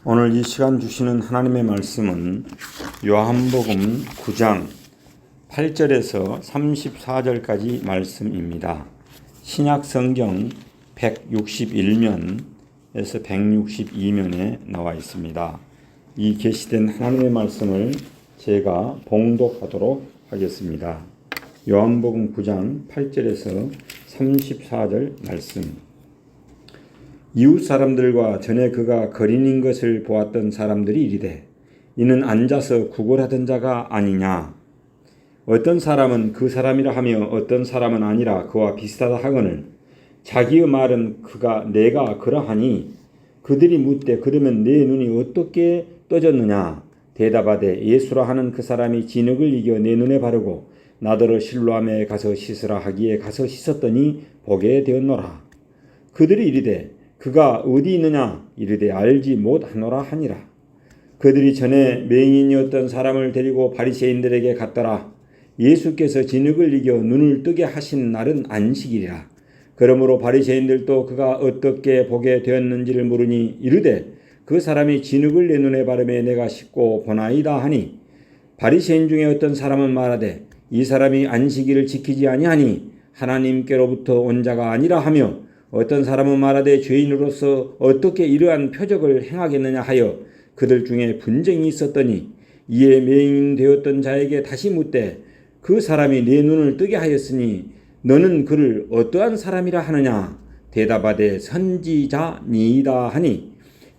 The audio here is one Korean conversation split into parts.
오늘 이 시간 주시는 하나님의 말씀은 요한복음 9장 8절에서 34절까지 말씀입니다. 신약 성경 161면에서 162면에 나와 있습니다. 이 계시된 하나님의 말씀을 제가 봉독하도록 하겠습니다. 요한복음 9장 8절에서 34절 말씀. 이웃 사람들과 전에 그가 거린인 것을 보았던 사람들이 이르되 이는 앉아서 구걸하던 자가 아니냐. 어떤 사람은 그 사람이라 하며 어떤 사람은 아니라 그와 비슷하다 하거늘 자기의 말은 내가 그러하니 그들이 묻되 그러면 내 눈이 어떻게 떠졌느냐. 대답하되 예수라 하는 그 사람이 진흙을 이겨 내 눈에 바르고 나더러 실로암에 가서 씻으라 하기에 가서 씻었더니 보게 되었노라. 그들이 이르되 그가 어디 있느냐. 이르되 알지 못하노라 하니라. 그들이 전에 맹인이었던 사람을 데리고 바리새인들에게 갔더라. 예수께서 진흙을 이겨 눈을 뜨게 하신 날은 안식일이라. 그러므로 바리새인들도 그가 어떻게 보게 되었는지를 물으니 이르되 그 사람이 진흙을 내 눈에 바르매 내가 씻고 보나이다 하니 바리새인 중에 어떤 사람은 말하되 이 사람이 안식일을 지키지 아니하니 하나님께로부터 온 자가 아니라 하며 어떤 사람은 말하되 죄인으로서 어떻게 이러한 표적을 행하겠느냐 하여 그들 중에 분쟁이 있었더니 이에 맹인 되었던 자에게 다시 묻되 그 사람이 내 눈을 뜨게 하였으니 너는 그를 어떠한 사람이라 하느냐. 대답하되 선지자니이다 하니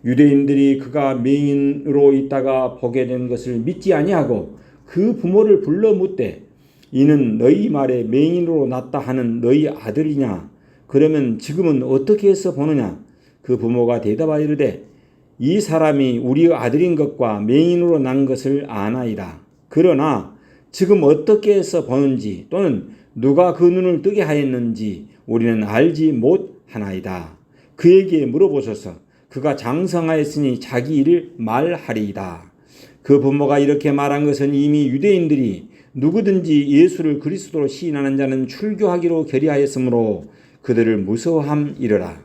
유대인들이 그가 맹인으로 있다가 보게 된 것을 믿지 아니하고 그 부모를 불러 묻되 이는 너희 말에 맹인으로 났다 하는 너희 아들이냐. 그러면 지금은 어떻게 해서 보느냐. 그 부모가 대답하여 이르되 이 사람이 우리의 아들인 것과 맹인으로 난 것을 아나이다. 그러나 지금 어떻게 해서 보는지 또는 누가 그 눈을 뜨게 하였는지 우리는 알지 못하나이다. 그에게 물어보소서. 그가 장성하였으니 자기 일을 말하리이다. 그 부모가 이렇게 말한 것은 이미 유대인들이 누구든지 예수를 그리스도로 시인하는 자는 출교하기로 결의하였으므로 그들을 무서워함이러라.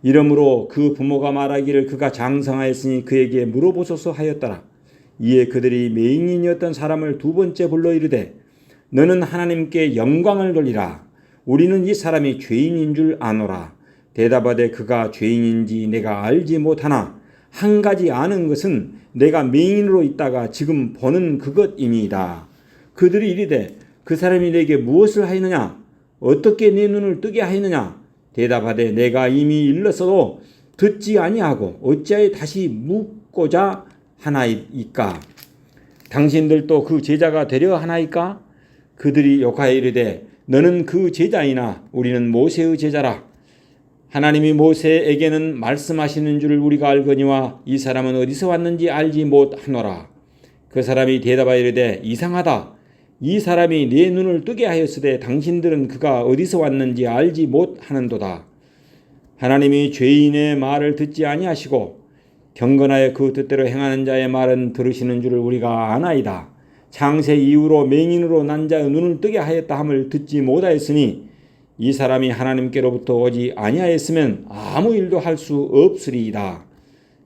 이러므로 그 부모가 말하기를 그가 장성하였으니 그에게 물어보소서 하였더라. 이에 그들이 맹인이었던 사람을 두 번째 불러 이르되 너는 하나님께 영광을 돌리라. 우리는 이 사람이 죄인인 줄 아노라. 대답하되 그가 죄인인지 내가 알지 못하나 한 가지 아는 것은 내가 맹인으로 있다가 지금 보는 그것이니이다. 그들이 이르되 그 사람이 내게 무엇을 하였느냐. 어떻게 내 눈을 뜨게 하였느냐. 대답하되 내가 이미 일렀어도 듣지 아니하고 어찌하여 다시 묻고자 하나이까. 당신들도 그 제자가 되려 하나이까. 그들이 욕하여 이르되 너는 그 제자이나 우리는 모세의 제자라. 하나님이 모세에게는 말씀하시는 줄을 우리가 알거니와 이 사람은 어디서 왔는지 알지 못하노라. 그 사람이 대답하여 이르되 이상하다. 이 사람이 내 눈을 뜨게 하였으되 당신들은 그가 어디서 왔는지 알지 못하는도다. 하나님이 죄인의 말을 듣지 아니하시고 경건하여 그 뜻대로 행하는 자의 말은 들으시는 줄을 우리가 아나이다. 창세 이후로 맹인으로 난 자의 눈을 뜨게 하였다 함을 듣지 못하였으니 이 사람이 하나님께로부터 오지 아니하였으면 아무 일도 할 수 없으리이다.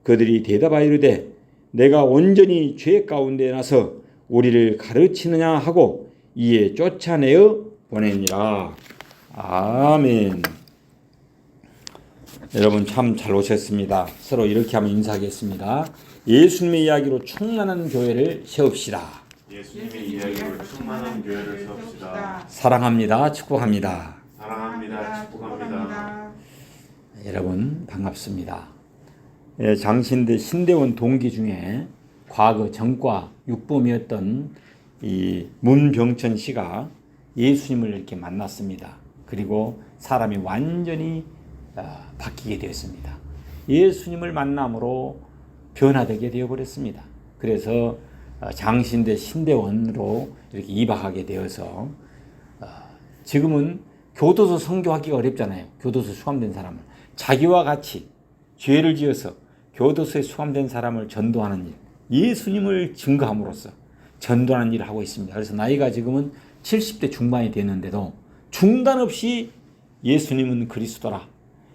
그들이 대답하여 이르되 내가 온전히 죄 가운데 나서 우리를 가르치느냐 하고 이에 쫓아내어 보내니라. 아멘. 여러분 참 잘 오셨습니다. 서로 이렇게 하면 인사하겠습니다. 예수님의 이야기로 충만한 교회를 세웁시다. 예수님의 이야기로 충만한 교회를 세웁시다. 사랑합니다. 축복합니다. 사랑합니다. 축복합니다. 여러분 반갑습니다. 장신대 신대원 동기 중에 과거 전과 육범이었던 이 문병천 씨가 예수님을 이렇게 만났습니다. 그리고 사람이 완전히 바뀌게 되었습니다. 예수님을 만남으로 변화되게 되어버렸습니다. 그래서 장신대 신대원으로 이렇게 입학하게 되어서 지금은 교도소 선교하기가 어렵잖아요. 교도소 수감된 사람을 자기와 같이 죄를 지어서 교도소에 수감된 사람을 전도하는 일, 예수님을 증거함으로써 전도하는 일을 하고 있습니다. 그래서 나이가 지금은 70대 중반이 됐는데도 중단 없이 예수님은 그리스도라.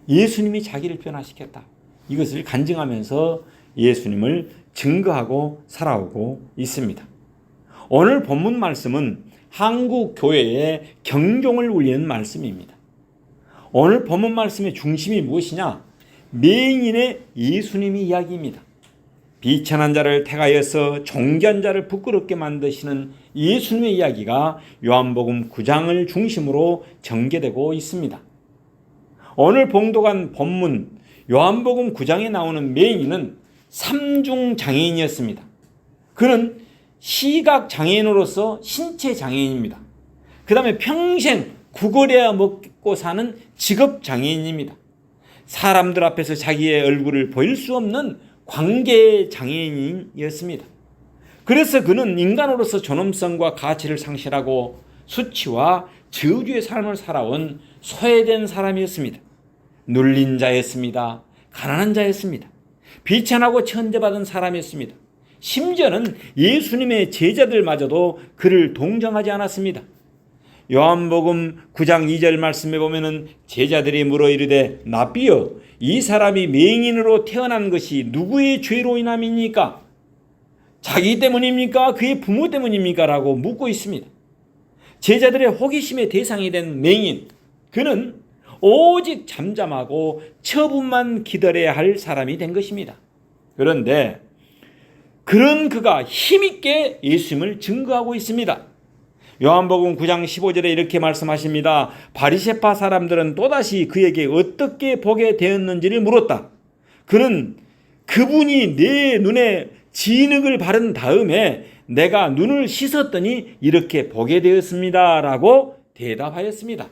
예수님이 자기를 변화시켰다. 이것을 간증하면서 예수님을 증거하고 살아오고 있습니다. 오늘 본문 말씀은 한국 교회의 경종을 울리는 말씀입니다. 오늘 본문 말씀의 중심이 무엇이냐? 맹인의 예수님의 이야기입니다. 비천한 자를 택하여서 존귀한 자를 부끄럽게 만드시는 예수님의 이야기가 요한복음 9장을 중심으로 전개되고 있습니다. 오늘 봉독한 본문 요한복음 9장에 나오는 맹인은 삼중 장애인이었습니다. 그는 시각 장애인으로서 신체 장애인입니다. 그 다음에 평생 구걸해야 먹고 사는 직업 장애인입니다. 사람들 앞에서 자기의 얼굴을 보일 수 없는 관계 장애인이었습니다. 그래서 그는 인간으로서 존엄성과 가치를 상실하고 수치와 저주의 삶을 살아온 소외된 사람이었습니다. 눌린 자였습니다. 가난한 자였습니다. 비천하고 천대받은 사람이었습니다. 심지어는 예수님의 제자들마저도 그를 동정하지 않았습니다. 요한복음 9장 2절 말씀에 보면은 제자들이 물어 이르되 랍비여 이 사람이 맹인으로 태어난 것이 누구의 죄로 인함입니까? 자기 때문입니까? 그의 부모 때문입니까? 라고 묻고 있습니다. 제자들의 호기심의 대상이 된 맹인, 그는 오직 잠잠하고 처분만 기다려야 할 사람이 된 것입니다. 그런데 그런 그가 힘있게 예수님을 증거하고 있습니다. 요한복음 9장 15절에 이렇게 말씀하십니다. 바리새파 사람들은 또다시 그에게 어떻게 보게 되었는지를 물었다. 그는 그분이 내 눈에 진흙을 바른 다음에 내가 눈을 씻었더니 이렇게 보게 되었습니다. 라고 대답하였습니다.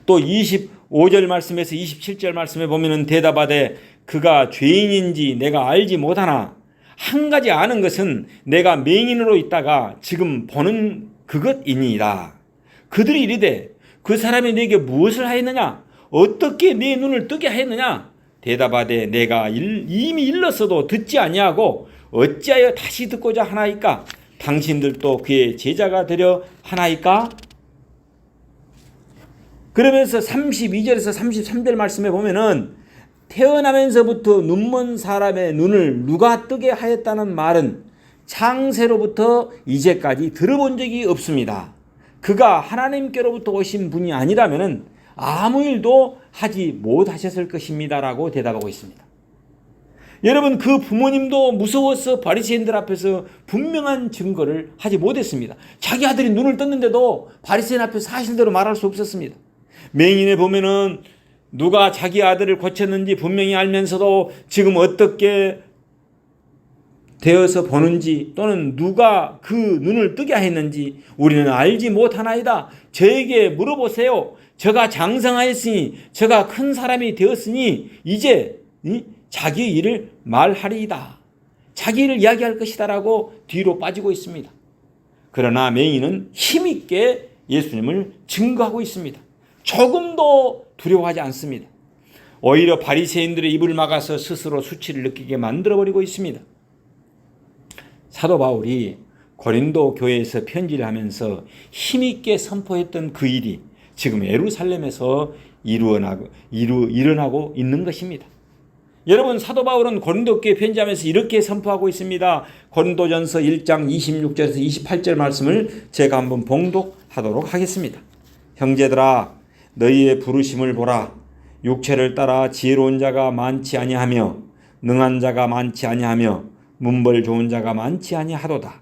또 25절 말씀에서 27절 말씀에 보면 대답하되 그가 죄인인지 내가 알지 못하나 한 가지 아는 것은 내가 맹인으로 있다가 지금 보는 그것이니이다. 그들이 이르되 그 사람이 내게 무엇을 하였느냐? 어떻게 내 눈을 뜨게 하였느냐? 대답하되 내가 이미 일렀어도 듣지 아니하고 어찌하여 다시 듣고자 하나이까? 당신들도 그의 제자가 되려 하나이까? 그러면서 32절에서 33절 말씀에 보면은 태어나면서부터 눈먼 사람의 눈을 누가 뜨게 하였다는 말은 창세로부터 이제까지 들어본 적이 없습니다. 그가 하나님께로부터 오신 분이 아니라면 아무 일도 하지 못하셨을 것입니다. 라고 대답하고 있습니다. 여러분, 그 부모님도 무서워서 바리새인들 앞에서 분명한 증거를 하지 못했습니다. 자기 아들이 눈을 떴는데도 바리새인 앞에서 사실대로 말할 수 없었습니다. 맹인에 보면은 누가 자기 아들을 고쳤는지 분명히 알면서도 지금 어떻게 되어서 보는지 또는 누가 그 눈을 뜨게 했는지 우리는 알지 못하나이다. 저에게 물어보세요. 저가 장성하였으니 저가 큰 사람이 되었으니 이제 자기 일을 말하리이다. 자기 일을 이야기할 것이다 라고 뒤로 빠지고 있습니다. 그러나 맹인은 힘있게 예수님을 증거하고 있습니다. 조금도 두려워하지 않습니다. 오히려 바리새인들의 입을 막아서 스스로 수치를 느끼게 만들어버리고 있습니다. 사도 바울이 고린도 교회에서 편지를 하면서 힘있게 선포했던 그 일이 지금 예루살렘에서 일어나고 있는 것입니다. 여러분, 사도 바울은 고린도 교회에 편지하면서 이렇게 선포하고 있습니다. 고린도전서 1장 26절에서 28절 말씀을 제가 한번 봉독하도록 하겠습니다. 형제들아 너희의 부르심을 보라. 육체를 따라 지혜로운 자가 많지 아니하며 능한 자가 많지 아니하며 문벌 좋은 자가 많지 아니하도다.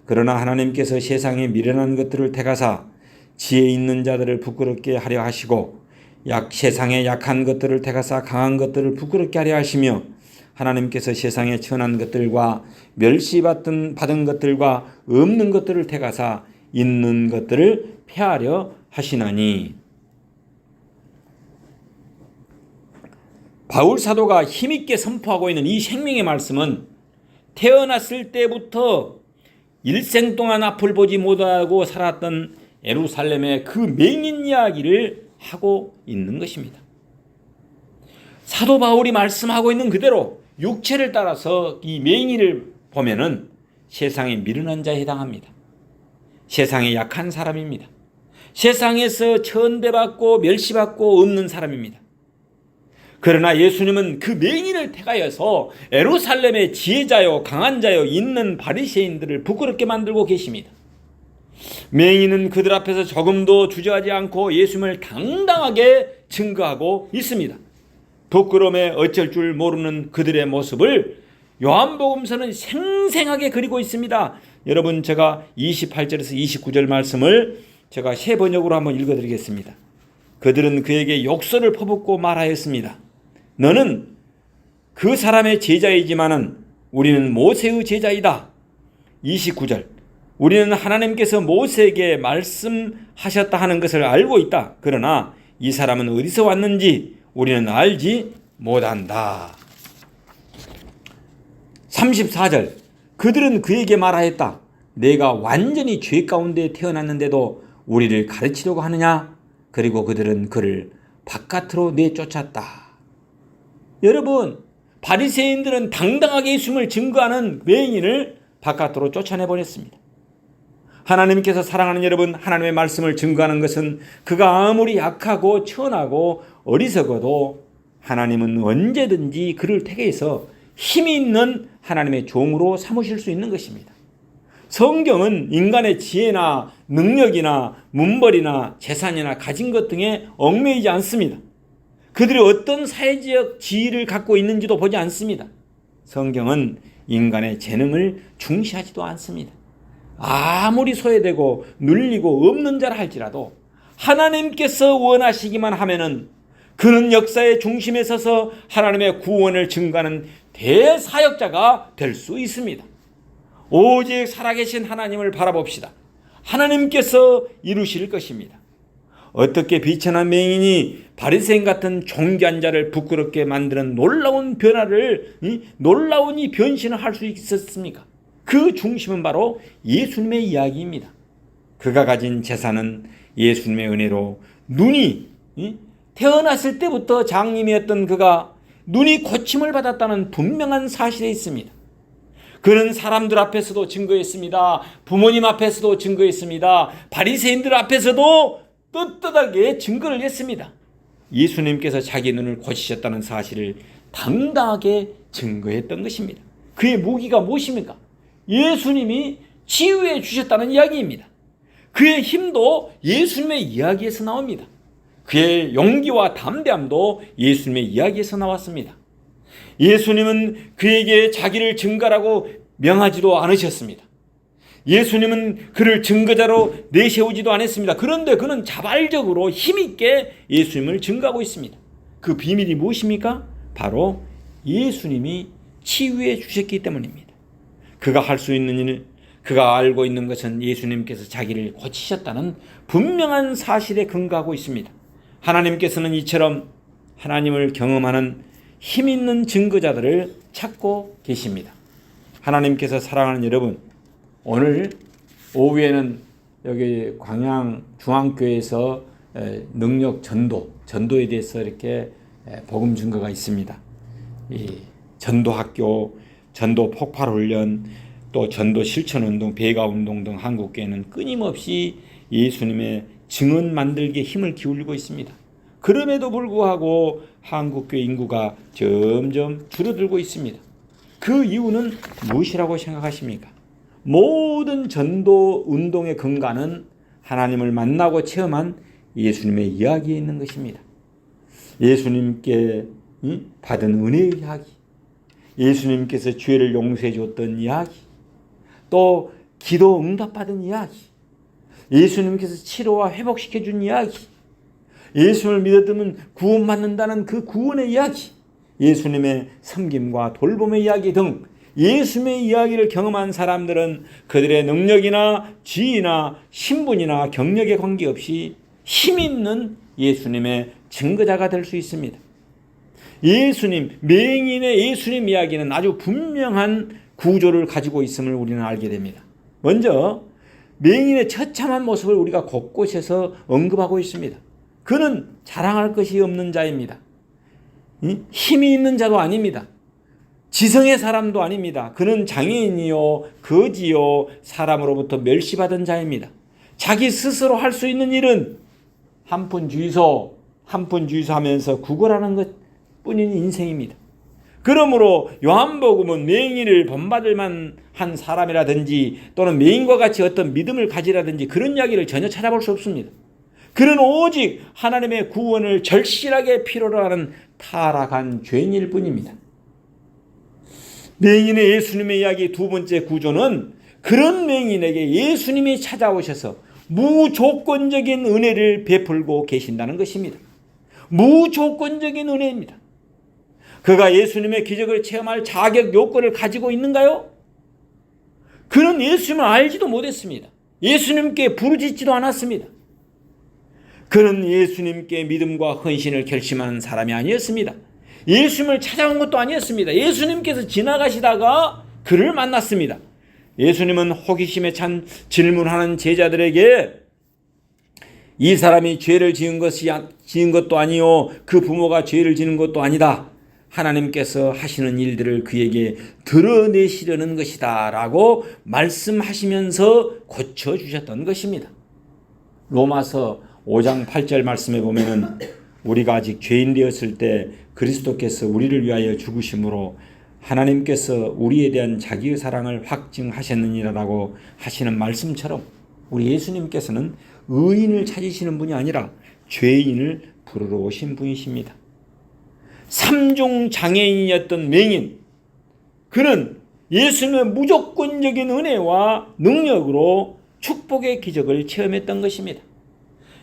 그러나 하나님께서 세상에 미련한 것들을 택하사 지혜 있는 자들을 부끄럽게 하려 하시고 세상에 약한 것들을 택하사 강한 것들을 부끄럽게 하려 하시며 하나님께서 세상에 천한 것들과 멸시받은 것들과 없는 것들을 택하사 있는 것들을 폐하려 하시나니. 바울 사도가 힘있게 선포하고 있는 이 생명의 말씀은 태어났을 때부터 일생 동안 앞을 보지 못하고 살았던 예루살렘의 그 맹인 이야기를 하고 있는 것입니다. 사도 바울이 말씀하고 있는 그대로 육체를 따라서 이 맹인을 보면은 세상에 미련한 자에 해당합니다. 세상에 약한 사람입니다. 세상에서 천대받고 멸시받고 없는 사람입니다. 그러나 예수님은 그 맹인을 택하여서 예루살렘의 지혜자요 강한 자요 있는 바리새인들을 부끄럽게 만들고 계십니다. 맹인은 그들 앞에서 조금도 주저하지 않고 예수님을 당당하게 증거하고 있습니다. 부끄러움에 어쩔 줄 모르는 그들의 모습을 요한복음서는 생생하게 그리고 있습니다. 여러분, 제가 28절에서 29절 말씀을 제가 새 번역으로 한번 읽어드리겠습니다. 그들은 그에게 욕설을 퍼붓고 말하였습니다. 너는 그 사람의 제자이지만은 우리는 모세의 제자이다. 29절, 우리는 하나님께서 모세에게 말씀하셨다 하는 것을 알고 있다. 그러나 이 사람은 어디서 왔는지 우리는 알지 못한다. 34절, 그들은 그에게 말하였다. 내가 완전히 죄 가운데 태어났는데도 우리를 가르치려고 하느냐? 그리고 그들은 그를 바깥으로 내쫓았다. 여러분, 바리새인들은 당당하게 예수님을 증거하는 맹인을 바깥으로 쫓아내버렸습니다. 하나님께서 사랑하는 여러분, 하나님의 말씀을 증거하는 것은 그가 아무리 약하고 천하고 어리석어도 하나님은 언제든지 그를 택해서 힘이 있는 하나님의 종으로 삼으실 수 있는 것입니다. 성경은 인간의 지혜나 능력이나 문벌이나 재산이나 가진 것 등에 얽매이지 않습니다. 그들이 어떤 사회적 지위를 갖고 있는지도 보지 않습니다. 성경은 인간의 재능을 중시하지도 않습니다. 아무리 소외되고 눌리고 없는 자라 할지라도 하나님께서 원하시기만 하면은 그는 역사의 중심에 서서 하나님의 구원을 증거하는 대사역자가 될 수 있습니다. 오직 살아계신 하나님을 바라봅시다. 하나님께서 이루실 것입니다. 어떻게 비천한 맹인이 바리새인 같은 존귀한 자를 부끄럽게 만드는 놀라운 변화를, 놀라운 이 변신을 할 수 있었습니까? 그 중심은 바로 예수님의 이야기입니다. 그가 가진 재산은 예수님의 은혜로 눈이 태어났을 때부터 장님이었던 그가 눈이 고침을 받았다는 분명한 사실이 있습니다. 그는 사람들 앞에서도 증거했습니다. 부모님 앞에서도 증거했습니다. 바리새인들 앞에서도 떳떳하게 증거를 했습니다. 예수님께서 자기 눈을 고치셨다는 사실을 당당하게 증거했던 것입니다. 그의 무기가 무엇입니까? 예수님이 치유해 주셨다는 이야기입니다. 그의 힘도 예수님의 이야기에서 나옵니다. 그의 용기와 담대함도 예수님의 이야기에서 나왔습니다. 예수님은 그에게 자기를 증거라고 명하지도 않으셨습니다. 예수님은 그를 증거자로 내세우지도 않았습니다. 그런데 그는 자발적으로 힘있게 예수님을 증거하고 있습니다. 그 비밀이 무엇입니까? 바로 예수님이 치유해 주셨기 때문입니다. 그가 할 수 있는 일, 그가 알고 있는 것은 예수님께서 자기를 고치셨다는 분명한 사실에 근거하고 있습니다. 하나님께서는 이처럼 하나님을 경험하는 힘있는 증거자들을 찾고 계십니다. 하나님께서 사랑하는 여러분, 오늘 오후에는 여기 광양 중앙교회에서 능력 전도에 대해서 이렇게 복음 증거가 있습니다. 이 전도학교, 전도 폭발훈련, 또 전도 실천운동, 배가운동 등 한국교회는 끊임없이 예수님의 증언 만들기에 힘을 기울이고 있습니다. 그럼에도 불구하고 한국교회 인구가 점점 줄어들고 있습니다. 그 이유는 무엇이라고 생각하십니까? 모든 전도 운동의 근간은 하나님을 만나고 체험한 예수님의 이야기에 있는 것입니다. 예수님께 받은 은혜의 이야기, 예수님께서 죄를 용서해 줬던 이야기, 또 기도 응답받은 이야기, 예수님께서 치료와 회복시켜 준 이야기, 예수를 믿어두면 구원받는다는 그 구원의 이야기, 예수님의 섬김과 돌봄의 이야기 등 예수님의 이야기를 경험한 사람들은 그들의 능력이나 지위나 신분이나 경력에 관계없이 힘있는 예수님의 증거자가 될 수 있습니다. 예수님, 맹인의 예수님 이야기는 아주 분명한 구조를 가지고 있음을 우리는 알게 됩니다. 먼저 맹인의 처참한 모습을 우리가 곳곳에서 언급하고 있습니다. 그는 자랑할 것이 없는 자입니다. 힘이 있는 자도 아닙니다. 지성의 사람도 아닙니다. 그는 장애인이요, 거지요, 사람으로부터 멸시받은 자입니다. 자기 스스로 할 수 있는 일은 한 푼 주이소 하면서 구걸하는 것 뿐인 인생입니다. 그러므로 요한복음은 맹인을 본받을 만한 사람이라든지 또는 맹인과 같이 어떤 믿음을 가지라든지 그런 이야기를 전혀 찾아볼 수 없습니다. 그는 오직 하나님의 구원을 절실하게 필요로 하는 타락한 죄인일 뿐입니다. 맹인의 예수님의 이야기 두 번째 구조는 그런 맹인에게 예수님이 찾아오셔서 무조건적인 은혜를 베풀고 계신다는 것입니다. 무조건적인 은혜입니다. 그가 예수님의 기적을 체험할 자격 요건을 가지고 있는가요? 그는 예수님을 알지도 못했습니다. 예수님께 부르짖지도 않았습니다. 그는 예수님께 믿음과 헌신을 결심하는 사람이 아니었습니다. 예수님을 찾아온 것도 아니었습니다. 예수님께서 지나가시다가 그를 만났습니다. 예수님은 호기심에 찬 질문하는 제자들에게 이 사람이 죄를 지은 것도 아니요 그 부모가 죄를 지은 것도 아니다. 하나님께서 하시는 일들을 그에게 드러내시려는 것이다 라고 말씀하시면서 고쳐주셨던 것입니다. 로마서 5장 8절 말씀에 보면은 우리가 아직 죄인 되었을 때 그리스도께서 우리를 위하여 죽으심으로 하나님께서 우리에 대한 자기의 사랑을 확증하셨느니라라고 하시는 말씀처럼 우리 예수님께서는 의인을 찾으시는 분이 아니라 죄인을 부르러 오신 분이십니다. 삼중 장애인이었던 맹인, 그는 예수님의 무조건적인 은혜와 능력으로 축복의 기적을 체험했던 것입니다.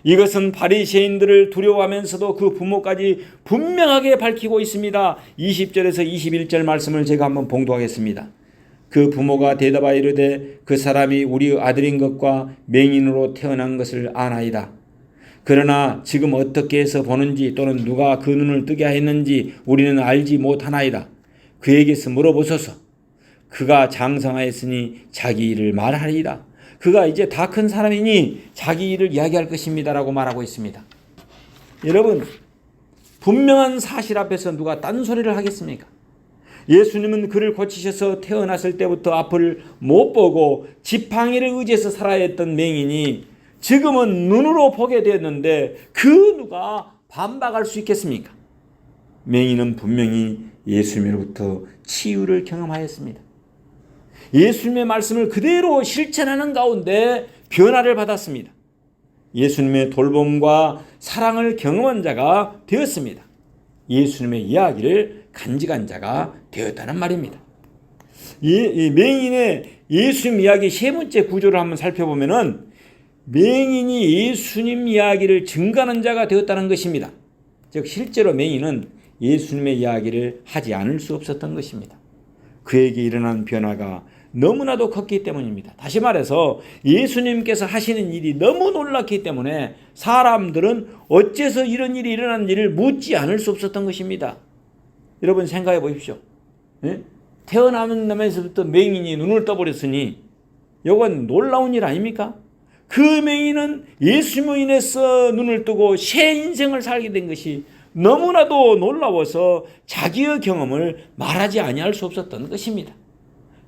이것은 바리새인들을 두려워하면서도 그 부모까지 분명하게 밝히고 있습니다. 20절에서 21절 말씀을 제가 한번 봉독하겠습니다. 그 부모가 대답하여 이르되 그 사람이 우리 아들인 것과 맹인으로 태어난 것을 아나이다. 그러나 지금 어떻게 해서 보는지 또는 누가 그 눈을 뜨게 하였는지 우리는 알지 못하나이다. 그에게서 물어보소서. 그가 장성하였으니 자기 일을 말하리이다. 그가 이제 다 큰 사람이니 자기 일을 이야기할 것입니다 라고 말하고 있습니다. 여러분, 분명한 사실 앞에서 누가 딴소리를 하겠습니까? 예수님은 그를 고치셔서 태어났을 때부터 앞을 못 보고 지팡이를 의지해서 살아야 했던 맹인이 지금은 눈으로 보게 되었는데 그 누가 반박할 수 있겠습니까? 맹인은 분명히 예수님으로부터 치유를 경험하였습니다. 예수님의 말씀을 그대로 실천하는 가운데 변화를 받았습니다. 예수님의 돌봄과 사랑을 경험한 자가 되었습니다. 예수님의 이야기를 간직한 자가 되었다는 말입니다. 이 맹인의 예수님 이야기 세 번째 구조를 한번 살펴보면은 맹인이 예수님 이야기를 증거하는 자가 되었다는 것입니다. 즉 실제로 맹인은 예수님의 이야기를 하지 않을 수 없었던 것입니다. 그에게 일어난 변화가 너무나도 컸기 때문입니다. 다시 말해서 예수님께서 하시는 일이 너무 놀랍기 때문에 사람들은 어째서 이런 일이 일어났는지를 묻지 않을 수 없었던 것입니다. 여러분 생각해 보십시오. 예? 태어나면서부터 맹인이 눈을 떠버렸으니 이건 놀라운 일 아닙니까? 그 맹인은 예수님으로 인해서 눈을 뜨고 새 인생을 살게 된 것이 너무나도 놀라워서 자기의 경험을 말하지 아니할 수 없었던 것입니다.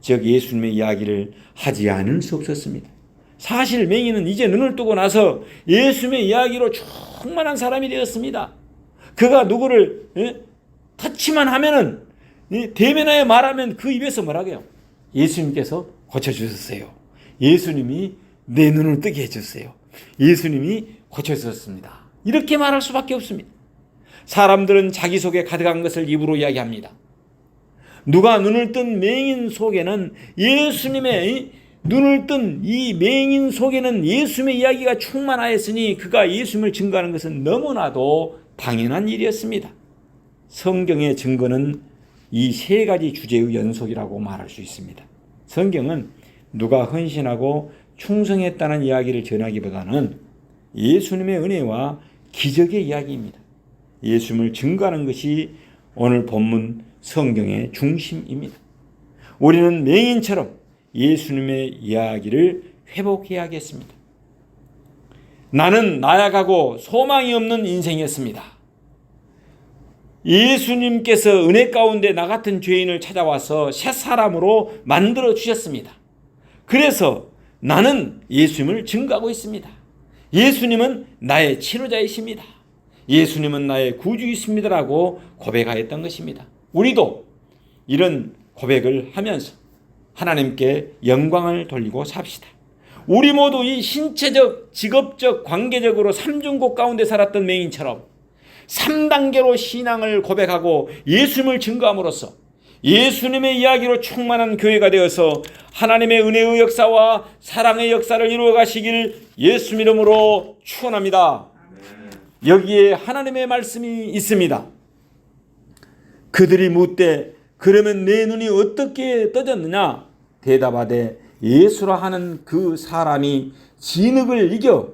즉 예수님의 이야기를 하지 않을 수 없었습니다. 사실 맹인은 이제 눈을 뜨고 나서 예수님의 이야기로 충만한 사람이 되었습니다. 그가 누구를 터치만 하면은 대면하여 말하면 그 입에서 뭐라고요? 예수님께서 고쳐주셨어요. 예수님이 내 눈을 뜨게 해주세요. 예수님이 고쳐주셨습니다. 이렇게 말할 수밖에 없습니다. 사람들은 자기 속에 가득한 것을 입으로 이야기합니다. 누가 눈을 뜬 맹인 속에는 예수님의 눈을 뜬 이 맹인 속에는 예수님의 이야기가 충만하였으니 그가 예수님을 증거하는 것은 너무나도 당연한 일이었습니다. 성경의 증거는 이 세 가지 주제의 연속이라고 말할 수 있습니다. 성경은 누가 헌신하고 충성했다는 이야기를 전하기보다는 예수님의 은혜와 기적의 이야기입니다. 예수님을 증거하는 것이 오늘 본문 성경의 중심입니다. 우리는 맹인처럼 예수님의 이야기를 회복해야겠습니다. 나는 나약하고 소망이 없는 인생이었습니다. 예수님께서 은혜 가운데 나 같은 죄인을 찾아와서 새 사람으로 만들어 주셨습니다. 그래서 나는 예수님을 증거하고 있습니다. 예수님은 나의 치료자이십니다. 예수님은 나의 구주이십니다라고 고백하였던 것입니다. 우리도 이런 고백을 하면서 하나님께 영광을 돌리고 삽시다. 우리 모두 이 신체적, 직업적, 관계적으로 삼중고 가운데 살았던 맹인처럼 3단계로 신앙을 고백하고 예수님을 증거함으로써 예수님의 이야기로 충만한 교회가 되어서 하나님의 은혜의 역사와 사랑의 역사를 이루어 가시길 예수 이름으로 축원합니다. 여기에 하나님의 말씀이 있습니다. 그들이 묻되 그러면 내 눈이 어떻게 떠졌느냐? 대답하되 예수라 하는 그 사람이 진흙을 이겨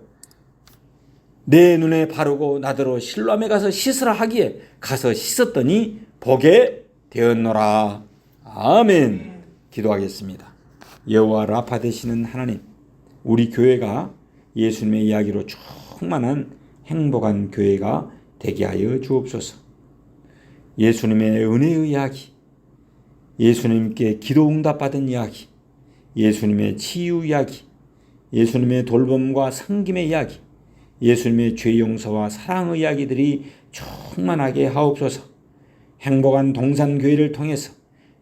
내 눈에 바르고 나더러 실로암에 가서 씻으라 하기에 가서 씻었더니 보게 되었노라. 아멘. 기도하겠습니다. 여호와 라파 되시는 하나님, 우리 교회가 예수님의 이야기로 충만한 행복한 교회가 되게 하여 주옵소서. 예수님의 은혜의 이야기, 예수님께 기도 응답받은 이야기, 예수님의 치유 이야기, 예수님의 돌봄과 섬김의 이야기, 예수님의 죄 용서와 사랑의 이야기들이 충만하게 하옵소서. 행복한 동산교회를 통해서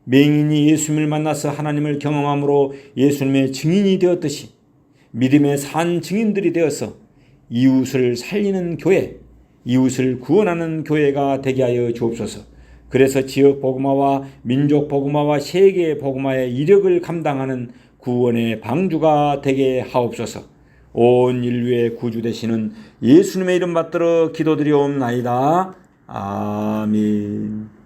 맹인이 예수님을 만나서 하나님을 경험함으로 예수님의 증인이 되었듯이 믿음의 산 증인들이 되어서 이웃을 살리는 교회, 이웃을 구원하는 교회가 되게 하여 주옵소서. 그래서 지역 복음화와 민족 복음화와 세계 복음화의 이력을 감당하는 구원의 방주가 되게 하옵소서. 온 인류의 구주 되시는 예수님의 이름 받들어 기도드리옵나이다. 아멘.